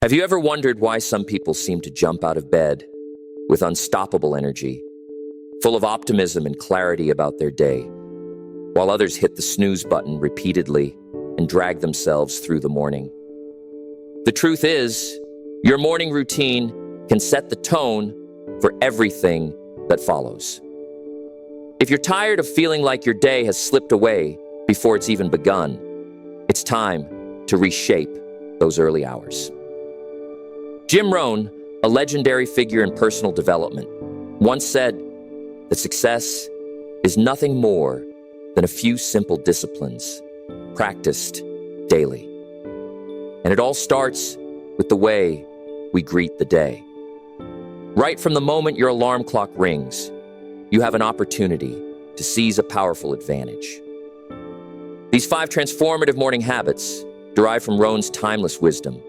Have you ever wondered why some people seem to jump out of bed with unstoppable energy, full of optimism and clarity about their day, while others hit the snooze button repeatedly and drag themselves through the morning? The truth is, your morning routine can set the tone for everything that follows. If you're tired of feeling like your day has slipped away before it's even begun, it's time to reshape those early hours. Jim Rohn, a legendary figure in personal development, once said that success is nothing more than a few simple disciplines practiced daily. And it all starts with the way we greet the day. Right from the moment your alarm clock rings, you have an opportunity to seize a powerful advantage. These 5 transformative morning habits, derived from Rohn's timeless wisdom,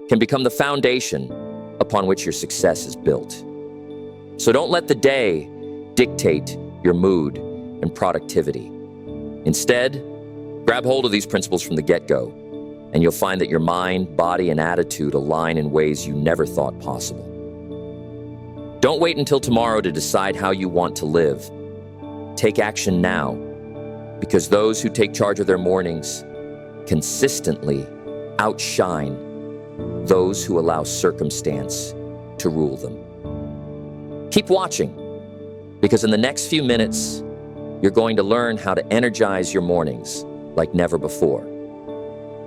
can become the foundation upon which your success is built. So don't let the day dictate your mood and productivity. Instead, grab hold of these principles from the get-go, and you'll find that your mind, body, and attitude align in ways you never thought possible. Don't wait until tomorrow to decide how you want to live. Take action now, because those who take charge of their mornings consistently outshine those who allow circumstance to rule them. Keep watching, because in the next few minutes, you're going to learn how to energize your mornings like never before.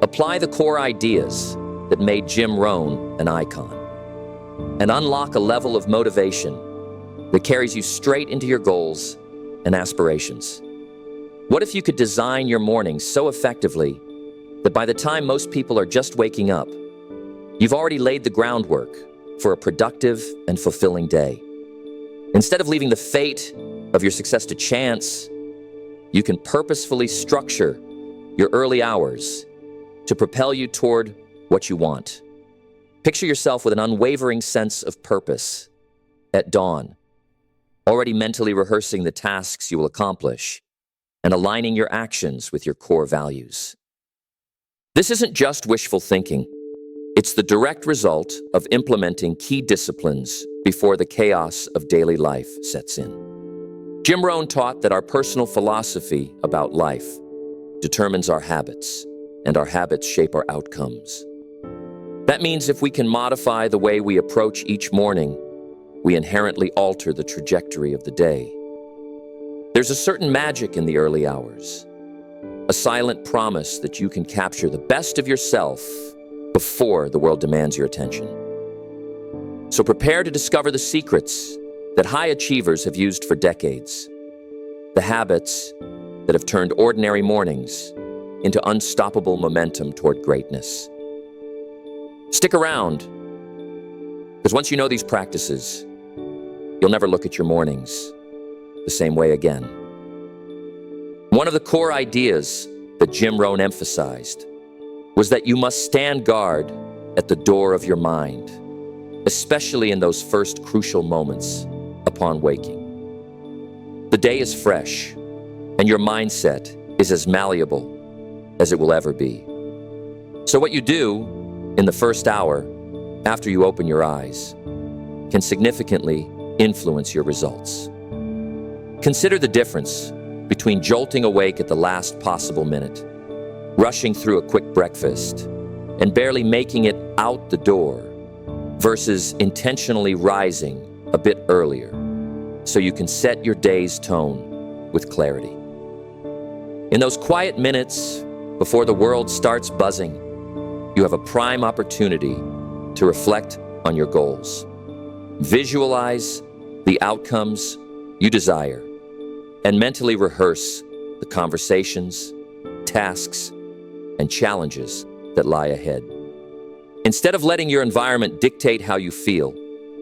Apply the core ideas that made Jim Rohn an icon, and unlock a level of motivation that carries you straight into your goals and aspirations. What if you could design your mornings so effectively that by the time most people are just waking up, you've already laid the groundwork for a productive and fulfilling day? Instead of leaving the fate of your success to chance, you can purposefully structure your early hours to propel you toward what you want. Picture yourself with an unwavering sense of purpose at dawn, already mentally rehearsing the tasks you will accomplish and aligning your actions with your core values. This isn't just wishful thinking. It's the direct result of implementing key disciplines before the chaos of daily life sets in. Jim Rohn taught that our personal philosophy about life determines our habits, and our habits shape our outcomes. That means if we can modify the way we approach each morning, we inherently alter the trajectory of the day. There's a certain magic in the early hours, a silent promise that you can capture the best of yourself before the world demands your attention. So prepare to discover the secrets that high achievers have used for decades, the habits that have turned ordinary mornings into unstoppable momentum toward greatness. Stick around, because once you know these practices, you'll never look at your mornings the same way again. One of the core ideas that Jim Rohn emphasized was that you must stand guard at the door of your mind, especially in those first crucial moments upon waking. The day is fresh, and your mindset is as malleable as it will ever be. So what you do in the first hour after you open your eyes can significantly influence your results. Consider the difference between jolting awake at the last possible minute, rushing through a quick breakfast, and barely making it out the door, versus intentionally rising a bit earlier so you can set your day's tone with clarity. In those quiet minutes before the world starts buzzing, you have a prime opportunity to reflect on your goals. Visualize the outcomes you desire and mentally rehearse the conversations, tasks, and challenges that lie ahead. Instead of letting your environment dictate how you feel,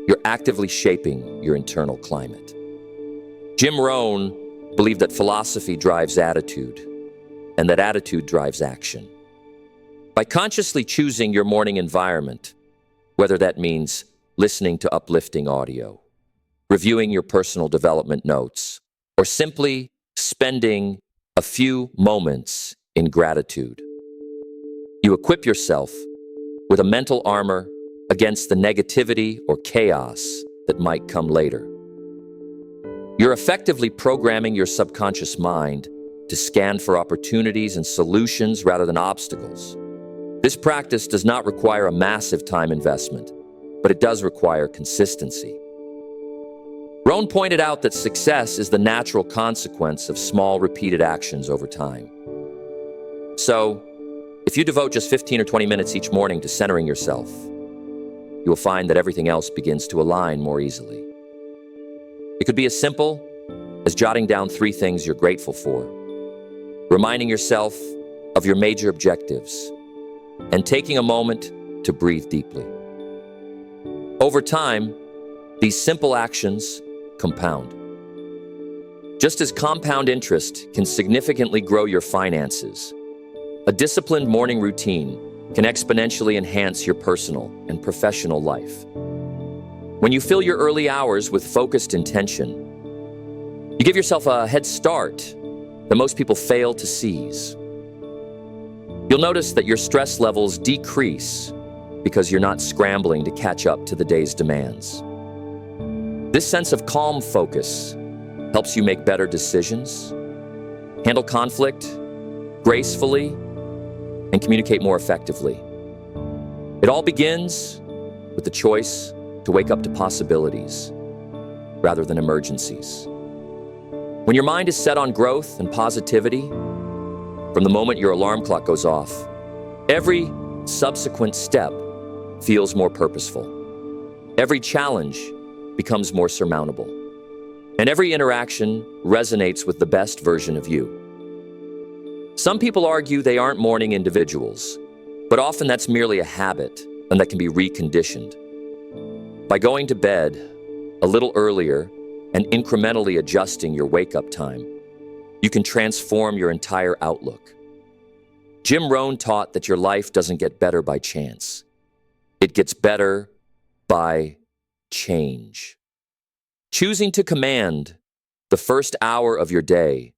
you're actively shaping your internal climate. Jim Rohn believed that philosophy drives attitude, and that attitude drives action. By consciously choosing your morning environment, whether that means listening to uplifting audio, reviewing your personal development notes, or simply spending a few moments in gratitude, you equip yourself with a mental armor against the negativity or chaos that might come later. You're effectively programming your subconscious mind to scan for opportunities and solutions rather than obstacles. This practice does not require a massive time investment, but it does require consistency. Rohn pointed out that success is the natural consequence of small, repeated actions over time. So, if you devote just 15 or 20 minutes each morning to centering yourself, you will find that everything else begins to align more easily. It could be as simple as jotting down 3 things you're grateful for, reminding yourself of your major objectives, and taking a moment to breathe deeply. Over time, these simple actions compound. Just as compound interest can significantly grow your finances, a disciplined morning routine can exponentially enhance your personal and professional life. When you fill your early hours with focused intention, you give yourself a head start that most people fail to seize. You'll notice that your stress levels decrease because you're not scrambling to catch up to the day's demands. This sense of calm focus helps you make better decisions, handle conflict gracefully, and communicate more effectively. It all begins with the choice to wake up to possibilities rather than emergencies. When your mind is set on growth and positivity, from the moment your alarm clock goes off, every subsequent step feels more purposeful. Every challenge becomes more surmountable. And every interaction resonates with the best version of you. Some people argue they aren't morning individuals, but often that's merely a habit and that can be reconditioned. By going to bed a little earlier and incrementally adjusting your wake-up time, you can transform your entire outlook. Jim Rohn taught that your life doesn't get better by chance. It gets better by change. Choosing to command the first hour of your day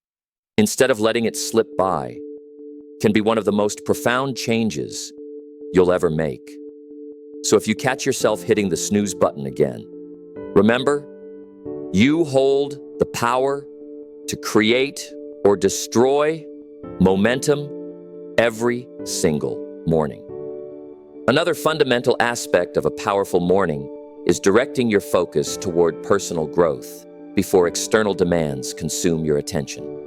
instead of letting it slip by can be one of the most profound changes you'll ever make. So if you catch yourself hitting the snooze button again, remember, you hold the power to create or destroy momentum every single morning. Another fundamental aspect of a powerful morning is directing your focus toward personal growth before external demands consume your attention.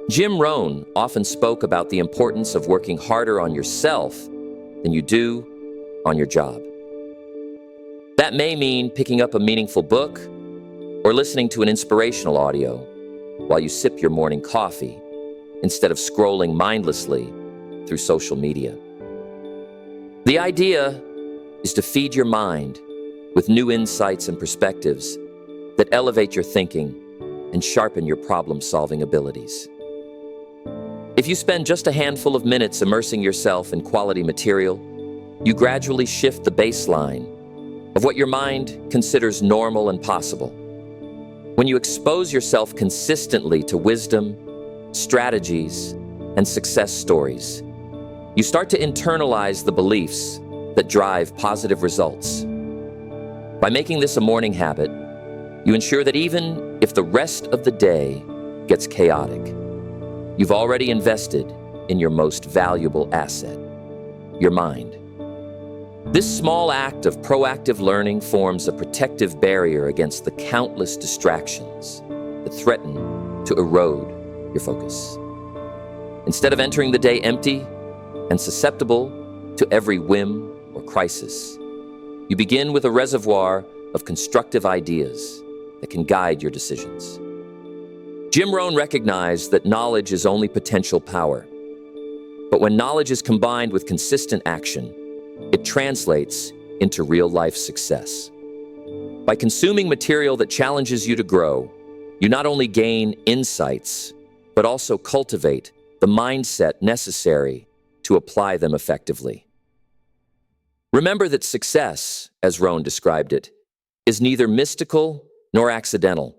Jim Rohn often spoke about the importance of working harder on yourself than you do on your job. That may mean picking up a meaningful book or listening to an inspirational audio while you sip your morning coffee instead of scrolling mindlessly through social media. The idea is to feed your mind with new insights and perspectives that elevate your thinking and sharpen your problem-solving abilities. If you spend just a handful of minutes immersing yourself in quality material, you gradually shift the baseline of what your mind considers normal and possible. When you expose yourself consistently to wisdom, strategies, and success stories, you start to internalize the beliefs that drive positive results. By making this a morning habit, you ensure that even if the rest of the day gets chaotic, you've already invested in your most valuable asset, your mind. This small act of proactive learning forms a protective barrier against the countless distractions that threaten to erode your focus. Instead of entering the day empty and susceptible to every whim or crisis, you begin with a reservoir of constructive ideas that can guide your decisions. Jim Rohn recognized that knowledge is only potential power. But when knowledge is combined with consistent action, it translates into real-life success. By consuming material that challenges you to grow, you not only gain insights, but also cultivate the mindset necessary to apply them effectively. Remember that success, as Rohn described it, is neither mystical nor accidental.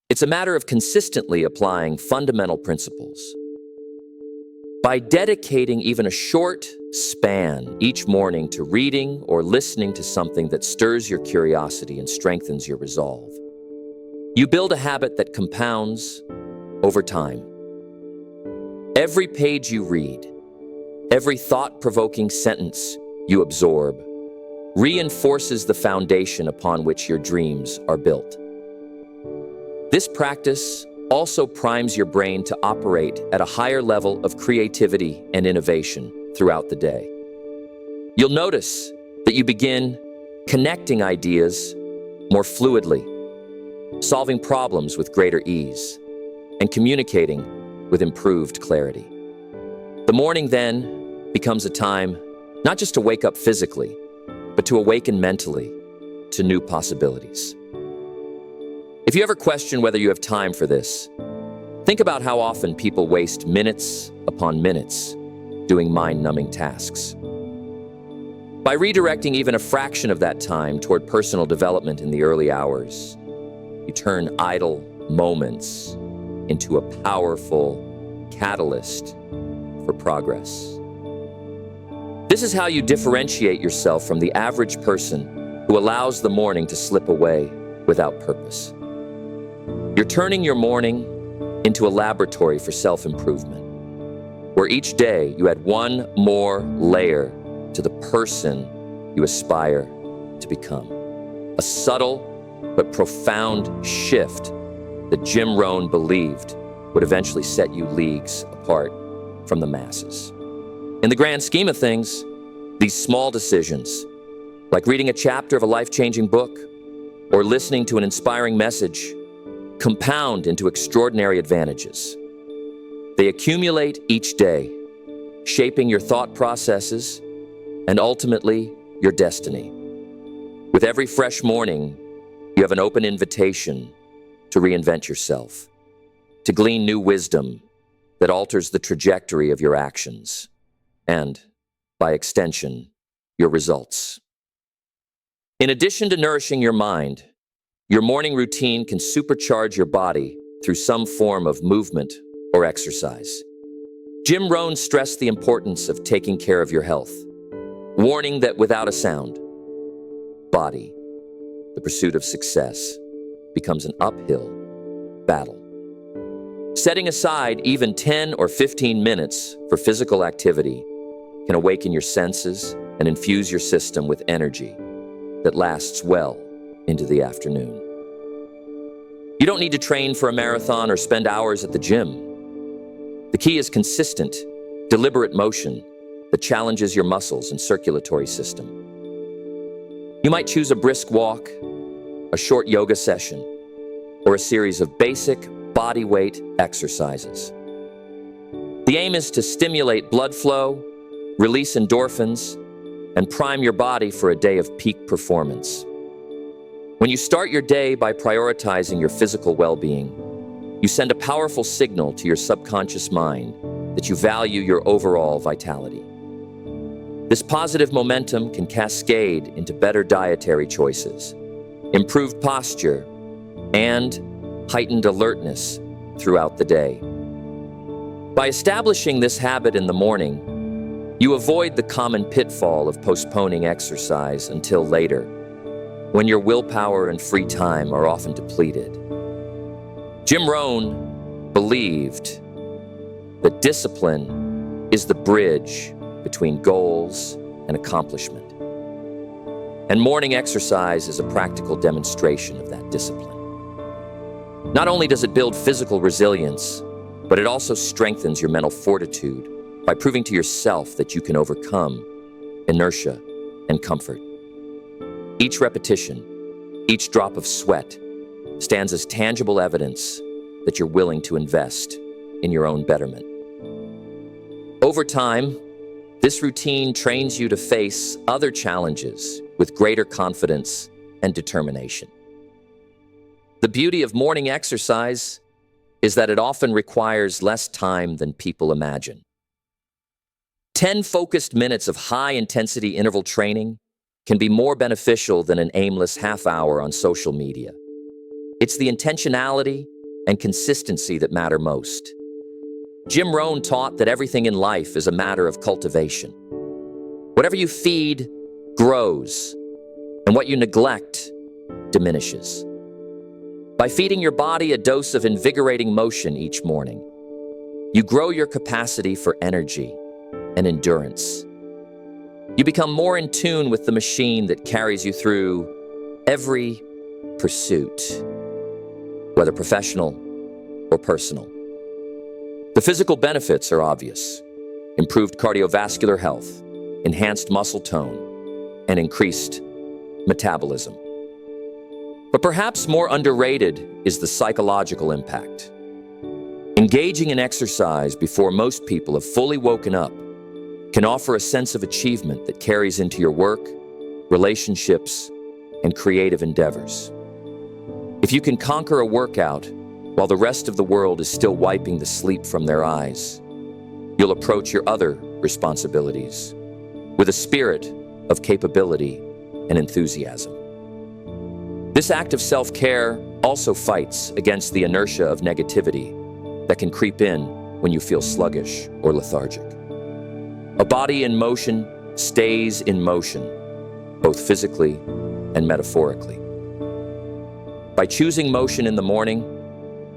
It's a matter of consistently applying fundamental principles. By dedicating even a short span each morning to reading or listening to something that stirs your curiosity and strengthens your resolve, you build a habit that compounds over time. Every page you read, every thought-provoking sentence you absorb, reinforces the foundation upon which your dreams are built. This practice also primes your brain to operate at a higher level of creativity and innovation throughout the day. You'll notice that you begin connecting ideas more fluidly, solving problems with greater ease, and communicating with improved clarity. The morning then becomes a time not just to wake up physically, but to awaken mentally to new possibilities. If you ever question whether you have time for this, think about how often people waste minutes upon minutes doing mind-numbing tasks. By redirecting even a fraction of that time toward personal development in the early hours, you turn idle moments into a powerful catalyst for progress. This is how you differentiate yourself from the average person who allows the morning to slip away without purpose. You're turning your morning into a laboratory for self-improvement, where each day you add one more layer to the person you aspire to become. A subtle but profound shift that Jim Rohn believed would eventually set you leagues apart from the masses. In the grand scheme of things, these small decisions, like reading a chapter of a life-changing book or listening to an inspiring message, compound into extraordinary advantages. They accumulate each day, shaping your thought processes and ultimately your destiny. With every fresh morning, you have an open invitation to reinvent yourself, to glean new wisdom that alters the trajectory of your actions and, by extension, your results. In addition to nourishing your mind, your morning routine can supercharge your body through some form of movement or exercise. Jim Rohn stressed the importance of taking care of your health, warning that without a sound body, the pursuit of success becomes an uphill battle. Setting aside even 10 or 15 minutes for physical activity can awaken your senses and infuse your system with energy that lasts well into the afternoon. You don't need to train for a marathon or spend hours at the gym. The key is consistent, deliberate motion that challenges your muscles and circulatory system. You might choose a brisk walk, a short yoga session, or a series of basic body weight exercises. The aim is to stimulate blood flow, release endorphins, and prime your body for a day of peak performance. When you start your day by prioritizing your physical well-being, you send a powerful signal to your subconscious mind that you value your overall vitality. This positive momentum can cascade into better dietary choices, improved posture, and heightened alertness throughout the day. By establishing this habit in the morning, you avoid the common pitfall of postponing exercise until later, when your willpower and free time are often depleted. Jim Rohn believed that discipline is the bridge between goals and accomplishment. And morning exercise is a practical demonstration of that discipline. Not only does it build physical resilience, but it also strengthens your mental fortitude by proving to yourself that you can overcome inertia and comfort. Each repetition, each drop of sweat, stands as tangible evidence that you're willing to invest in your own betterment. Over time, this routine trains you to face other challenges with greater confidence and determination. The beauty of morning exercise is that it often requires less time than people imagine. 10 focused minutes of high-intensity interval training can be more beneficial than an aimless half-hour on social media. It's the intentionality and consistency that matter most. Jim Rohn taught that everything in life is a matter of cultivation. Whatever you feed grows, and what you neglect diminishes. By feeding your body a dose of invigorating motion each morning, you grow your capacity for energy and endurance. You become more in tune with the machine that carries you through every pursuit, whether professional or personal. The physical benefits are obvious: improved cardiovascular health, enhanced muscle tone, and increased metabolism. But perhaps more underrated is the psychological impact. Engaging in exercise before most people have fully woken up can offer a sense of achievement that carries into your work, relationships, and creative endeavors. If you can conquer a workout while the rest of the world is still wiping the sleep from their eyes, you'll approach your other responsibilities with a spirit of capability and enthusiasm. This act of self-care also fights against the inertia of negativity that can creep in when you feel sluggish or lethargic. A body in motion stays in motion, both physically and metaphorically. By choosing motion in the morning,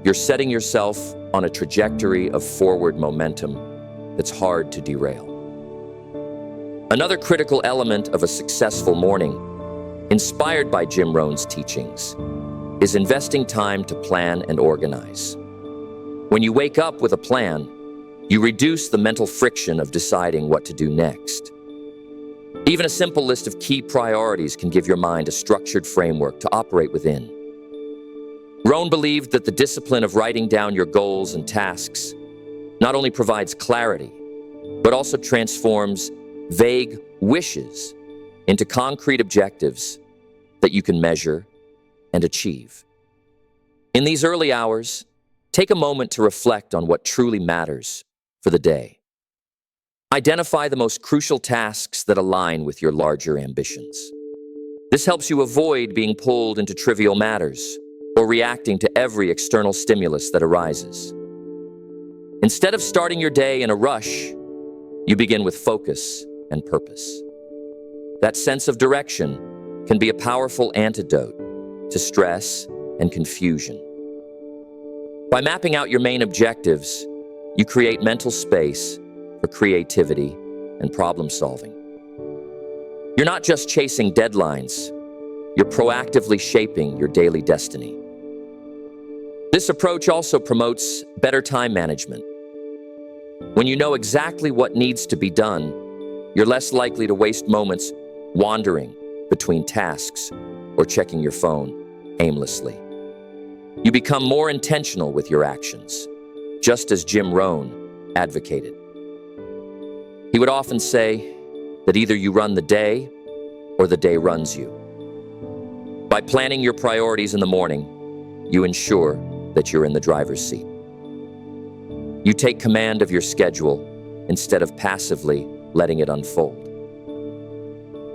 you're setting yourself on a trajectory of forward momentum that's hard to derail. Another critical element of a successful morning, inspired by Jim Rohn's teachings, is investing time to plan and organize. When you wake up with a plan, you reduce the mental friction of deciding what to do next. Even a simple list of key priorities can give your mind a structured framework to operate within. Rohn believed that the discipline of writing down your goals and tasks not only provides clarity, but also transforms vague wishes into concrete objectives that you can measure and achieve. In these early hours, take a moment to reflect on what truly matters for the day. Identify the most crucial tasks that align with your larger ambitions. This helps you avoid being pulled into trivial matters or reacting to every external stimulus that arises. Instead of starting your day in a rush, you begin with focus and purpose. That sense of direction can be a powerful antidote to stress and confusion. By mapping out your main objectives, you create mental space for creativity and problem solving. You're not just chasing deadlines, you're proactively shaping your daily destiny. This approach also promotes better time management. When you know exactly what needs to be done, you're less likely to waste moments wandering between tasks or checking your phone aimlessly. You become more intentional with your actions, just as Jim Rohn advocated. He would often say that either you run the day or the day runs you. By planning your priorities in the morning, you ensure that you're in the driver's seat. You take command of your schedule instead of passively letting it unfold.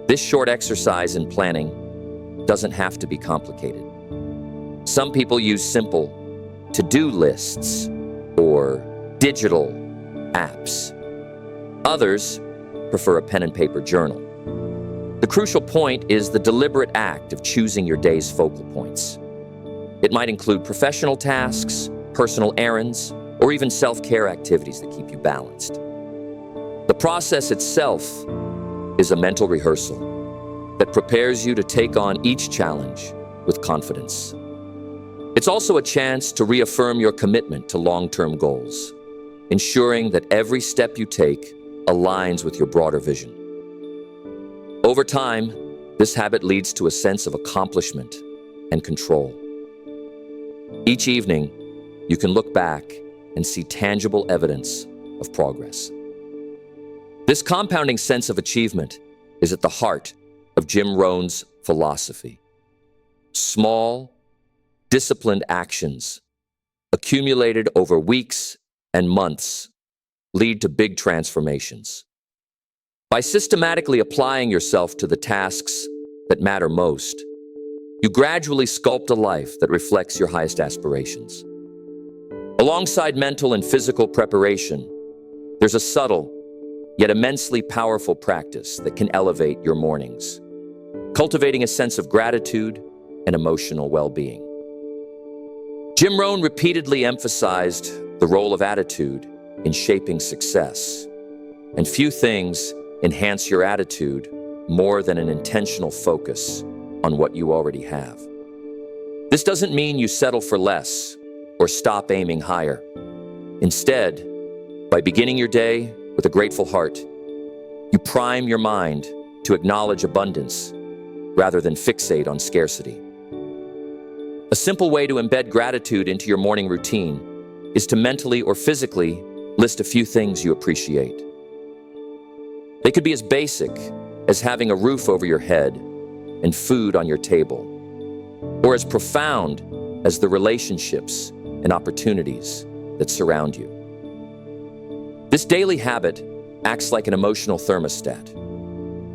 This short exercise in planning doesn't have to be complicated. Some people use simple to-do lists or digital apps. Others prefer a pen and paper journal. The crucial point is the deliberate act of choosing your day's focal points. It might include professional tasks, personal errands, or even self-care activities that keep you balanced. The process itself is a mental rehearsal that prepares you to take on each challenge with confidence. It's also a chance to reaffirm your commitment to long-term goals, ensuring that every step you take aligns with your broader vision. Over time, this habit leads to a sense of accomplishment and control. Each evening, you can look back and see tangible evidence of progress. This compounding sense of achievement is at the heart of Jim Rohn's philosophy. Small, disciplined actions accumulated over weeks and months lead to big transformations. By systematically applying yourself to the tasks that matter most, you gradually sculpt a life that reflects your highest aspirations. Alongside mental and physical preparation, there's a subtle, yet immensely powerful practice that can elevate your mornings, cultivating a sense of gratitude and emotional well-being. Jim Rohn repeatedly emphasized the role of attitude in shaping success, and few things enhance your attitude more than an intentional focus on what you already have. This doesn't mean you settle for less or stop aiming higher. Instead, by beginning your day with a grateful heart, you prime your mind to acknowledge abundance rather than fixate on scarcity. A simple way to embed gratitude into your morning routine is to mentally or physically list a few things you appreciate. They could be as basic as having a roof over your head and food on your table, or as profound as the relationships and opportunities that surround you. This daily habit acts like an emotional thermostat.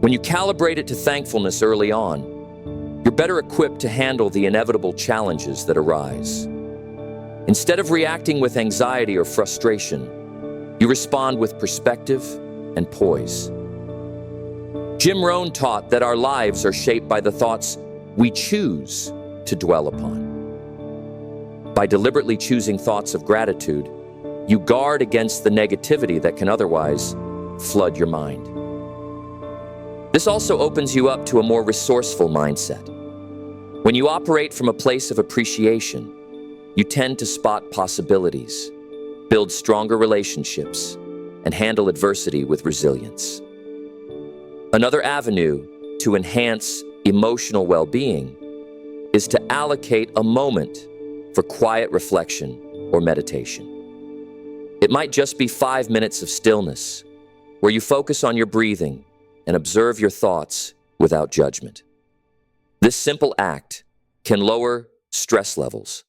When you calibrate it to thankfulness early on, you're better equipped to handle the inevitable challenges that arise. Instead of reacting with anxiety or frustration, you respond with perspective and poise. Jim Rohn taught that our lives are shaped by the thoughts we choose to dwell upon. By deliberately choosing thoughts of gratitude, you guard against the negativity that can otherwise flood your mind. This also opens you up to a more resourceful mindset. When you operate from a place of appreciation, you tend to spot possibilities, build stronger relationships, and handle adversity with resilience. Another avenue to enhance emotional well-being is to allocate a moment for quiet reflection or meditation. It might just be 5 minutes of stillness, where you focus on your breathing and observe your thoughts without judgment. This simple act can lower stress levels,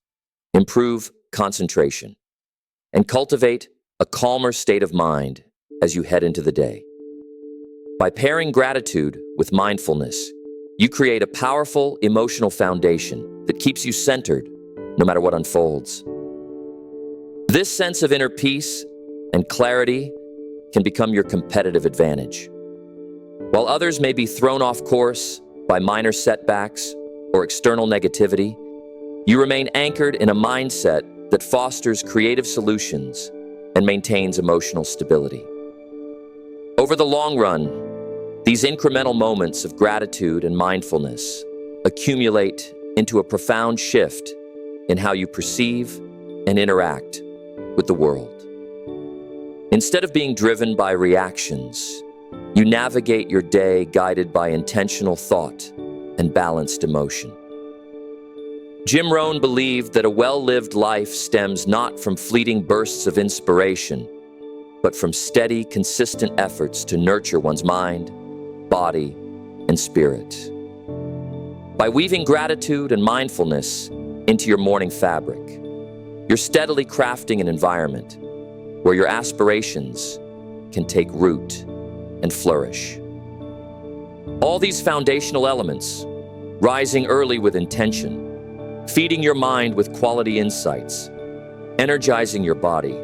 improve concentration, and cultivate a calmer state of mind as you head into the day. By pairing gratitude with mindfulness, you create a powerful emotional foundation that keeps you centered no matter what unfolds. This sense of inner peace and clarity can become your competitive advantage. While others may be thrown off course by minor setbacks or external negativity, you remain anchored in a mindset that fosters creative solutions and maintains emotional stability. Over the long run, these incremental moments of gratitude and mindfulness accumulate into a profound shift in how you perceive and interact with the world. Instead of being driven by reactions, you navigate your day guided by intentional thought and balanced emotion. Jim Rohn believed that a well-lived life stems not from fleeting bursts of inspiration, but from steady, consistent efforts to nurture one's mind, body, and spirit. By weaving gratitude and mindfulness into your morning fabric, you're steadily crafting an environment where your aspirations can take root and flourish. All these foundational elements, rising early with intention, feeding your mind with quality insights, energizing your body,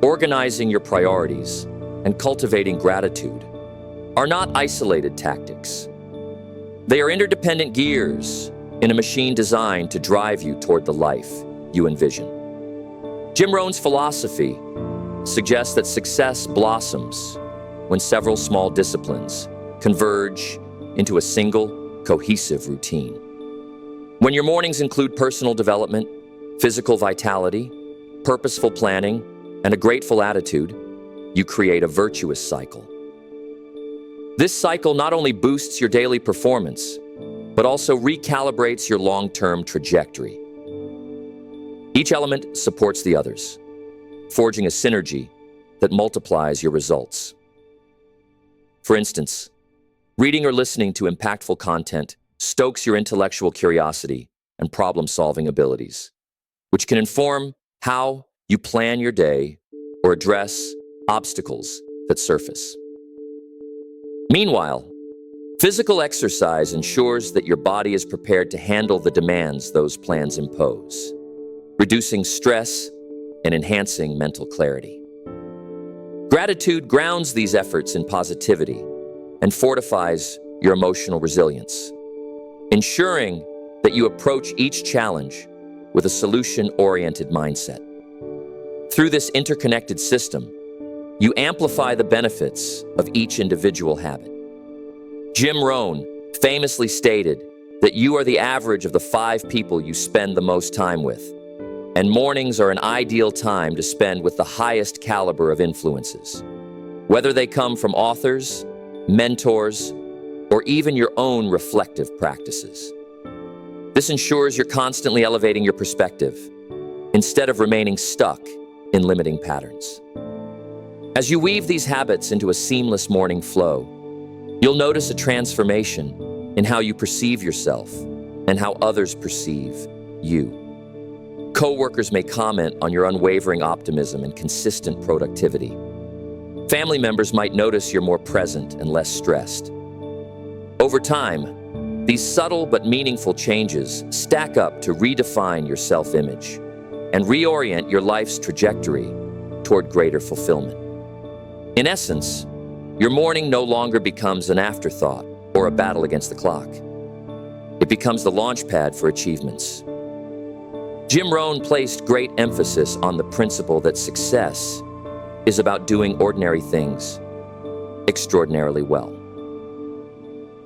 organizing your priorities, and cultivating gratitude, are not isolated tactics. They are interdependent gears in a machine designed to drive you toward the life you envision. Jim Rohn's philosophy suggests that success blossoms when several small disciplines converge into a single, cohesive routine. When your mornings include personal development, physical vitality, purposeful planning, and a grateful attitude, you create a virtuous cycle. This cycle not only boosts your daily performance, but also recalibrates your long-term trajectory. Each element supports the others, forging a synergy that multiplies your results. For instance, reading or listening to impactful content stokes your intellectual curiosity and problem-solving abilities, which can inform how you plan your day or address obstacles that surface. Meanwhile, physical exercise ensures that your body is prepared to handle the demands those plans impose, reducing stress and enhancing mental clarity. Gratitude grounds these efforts in positivity and fortifies your emotional resilience, ensuring that you approach each challenge with a solution-oriented mindset. Through this interconnected system, you amplify the benefits of each individual habit. Jim Rohn famously stated that you are the average of the 5 people you spend the most time with, and mornings are an ideal time to spend with the highest caliber of influences, whether they come from authors, mentors, or even your own reflective practices. This ensures you're constantly elevating your perspective instead of remaining stuck in limiting patterns. As you weave these habits into a seamless morning flow, you'll notice a transformation in how you perceive yourself and how others perceive you. Coworkers may comment on your unwavering optimism and consistent productivity. Family members might notice you're more present and less stressed. Over time, these subtle but meaningful changes stack up to redefine your self-image and reorient your life's trajectory toward greater fulfillment. In essence, your morning no longer becomes an afterthought or a battle against the clock. It becomes the launch pad for achievements. Jim Rohn placed great emphasis on the principle that success is about doing ordinary things extraordinarily well.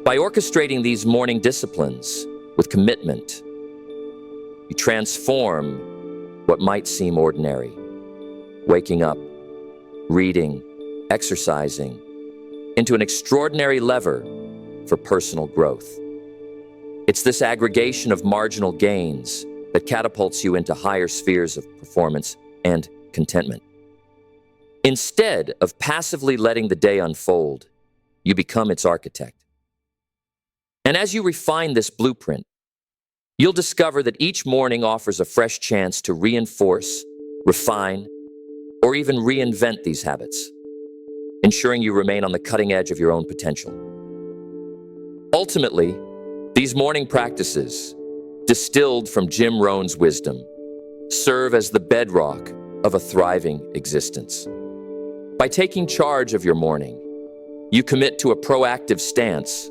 By orchestrating these morning disciplines with commitment, you transform what might seem ordinary, waking up, reading, exercising, into an extraordinary lever for personal growth. It's this aggregation of marginal gains that catapults you into higher spheres of performance and contentment. Instead of passively letting the day unfold, you become its architect. And as you refine this blueprint, you'll discover that each morning offers a fresh chance to reinforce, refine, or even reinvent these habits, ensuring you remain on the cutting edge of your own potential. Ultimately, these morning practices, distilled from Jim Rohn's wisdom, serve as the bedrock of a thriving existence. By taking charge of your morning, you commit to a proactive stance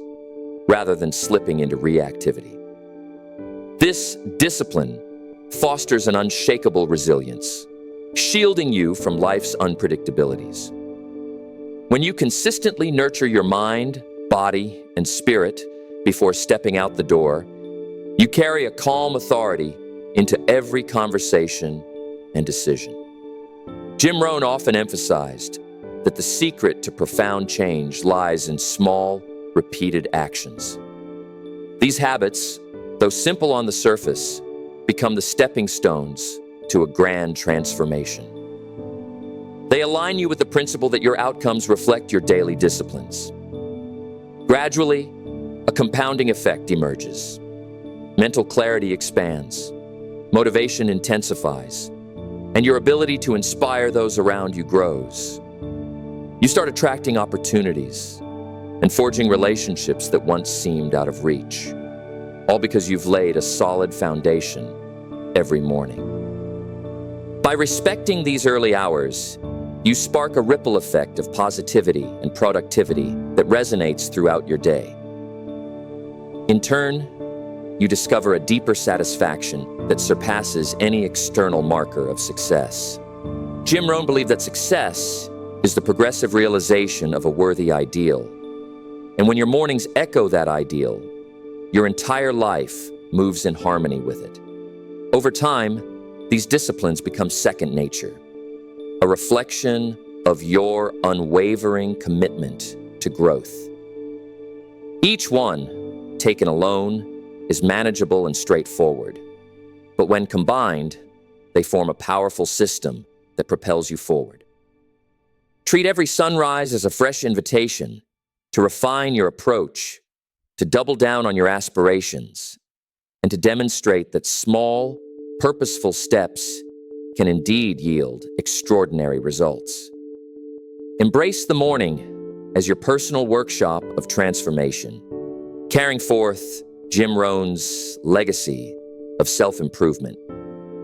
rather than slipping into reactivity. This discipline fosters an unshakable resilience, shielding you from life's unpredictabilities. When you consistently nurture your mind, body, and spirit before stepping out the door, you carry a calm authority into every conversation and decision. Jim Rohn often emphasized that the secret to profound change lies in small, repeated actions. These habits, though simple on the surface, become the stepping stones to a grand transformation. They align you with the principle that your outcomes reflect your daily disciplines. Gradually, a compounding effect emerges. Mental clarity expands, motivation intensifies, and your ability to inspire those around you grows. You start attracting opportunities and forging relationships that once seemed out of reach, all because you've laid a solid foundation every morning. By respecting these early hours, you spark a ripple effect of positivity and productivity that resonates throughout your day. In turn, you discover a deeper satisfaction that surpasses any external marker of success. Jim Rohn believed that success is the progressive realization of a worthy ideal. And when your mornings echo that ideal, your entire life moves in harmony with it. Over time, these disciplines become second nature, a reflection of your unwavering commitment to growth. Each one, taken alone, is manageable and straightforward, but when combined, they form a powerful system that propels you forward. Treat every sunrise as a fresh invitation to refine your approach, to double down on your aspirations, and to demonstrate that small, purposeful steps can indeed yield extraordinary results. Embrace the morning as your personal workshop of transformation, carrying forth Jim Rohn's legacy of self-improvement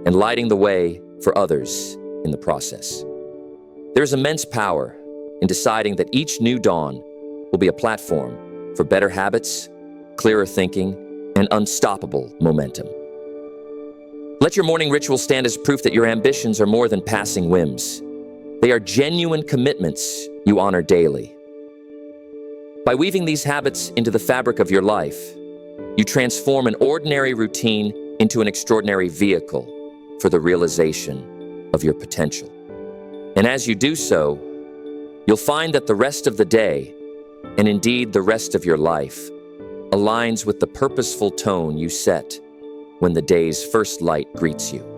and lighting the way for others in the process. There is immense power in deciding that each new dawn will be a platform for better habits, clearer thinking, and unstoppable momentum. Let your morning ritual stand as proof that your ambitions are more than passing whims. They are genuine commitments you honor daily. By weaving these habits into the fabric of your life, you transform an ordinary routine into an extraordinary vehicle for the realization of your potential. And as you do so, you'll find that the rest of the day, and indeed the rest of your life, aligns with the purposeful tone you set when the day's first light greets you.